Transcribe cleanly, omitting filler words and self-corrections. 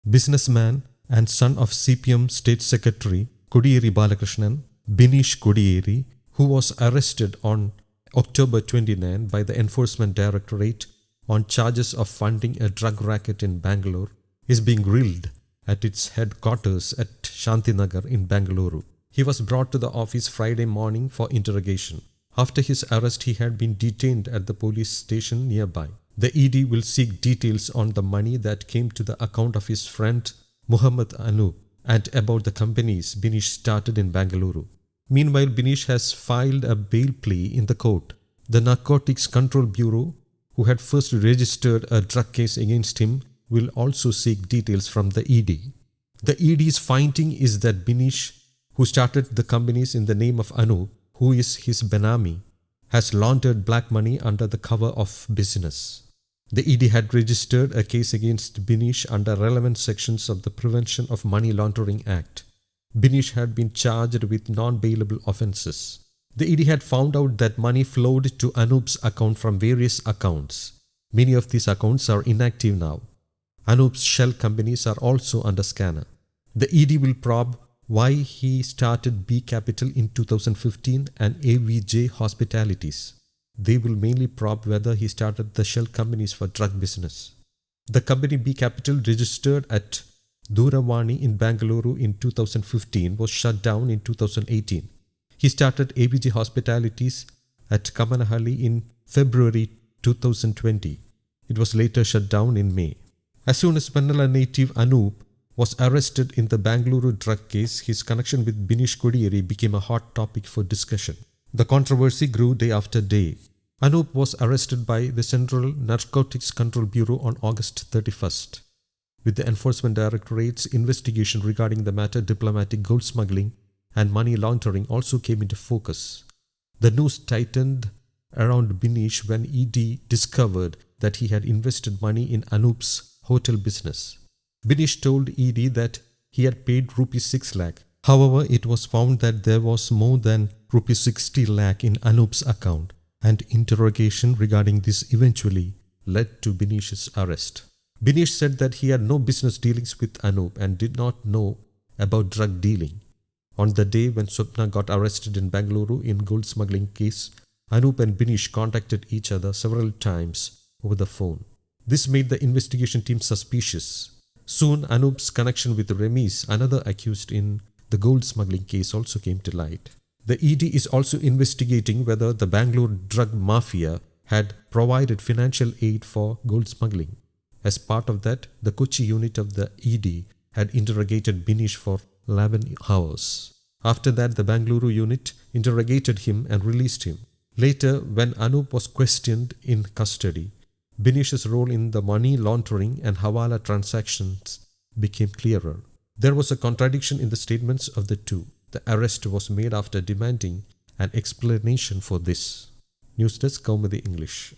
businessman and son of CPM State Secretary Kodiyeri Balakrishnan, Binish Kodiyeri, who was arrested on October 29 by the Enforcement Directorate on charges of funding a drug racket in Bangalore, is being grilled at its headquarters at Shantinagar in Bangalore. He was brought to the office Friday morning for interrogation. After his arrest, he had been detained at the police station nearby. The ED will seek details on the money that came to the account of his friend Muhammad Anup and about the companies Binish started in Bangalore. Meanwhile, Binish has filed a bail plea in the court. The Narcotics Control Bureau, who had first registered a drug case against him, will also seek details from the ED. The ED's finding is that Binish, who started the companies in the name of Anup, who is his benami, has laundered black money under the cover of business. The ED had registered a case against Binish under relevant sections of the Prevention of Money Laundering Act. Binish had been charged with non-bailable offences. The ED had found out that money flowed to Anup's account from various accounts. Many of these accounts are inactive now. Anup's shell companies are also under scanner. The ED will probe why he started B Capital in 2015 and AVJ Hospitalities. They will mainly probe whether he started the shell companies for drug business. The company B Capital, registered at Duravani in Bangalore in 2015, was shut down in 2018. He started AVJ Hospitalities at Kamanahalli in February 2020. It was later shut down in May. As soon as Pannala native Anup was arrested in the Bangalore drug case, his connection with Binish Kodiyeri became a hot topic for discussion. The controversy grew day after day. Anup was arrested by the Central Narcotics Control Bureau on August 31st. With the Enforcement Directorate's investigation regarding the matter, diplomatic gold smuggling and money laundering also came into focus. The news tightened around Binish when ED discovered that he had invested money in Anup's hotel business. Binish told ED that he had paid rupees 6 lakh. However, it was found that there was more than rupees 60 lakh in Anup's account, and interrogation regarding this eventually led to Binish's arrest. Binish said that he had no business dealings with Anup and did not know about drug dealing. On the day when Swapna got arrested in Bangalore in gold smuggling case, Anup and Binish contacted each other several times over the phone. This made the investigation team suspicious. Soon, Anup's connection with Remis, another accused in the gold smuggling case, also came to light. The ED is also investigating whether the Bangalore drug mafia had provided financial aid for gold smuggling. As part of that, the Kochi unit of the ED had interrogated Binish for 11 hours. After that, the Bangalore unit interrogated him and released him. Later, when Anup was questioned in custody, Binish's role in the money laundering and Hawala transactions became clearer. There was a contradiction in the statements of the two. The arrest was made after demanding an explanation for this. News Desk, Kaumudi English.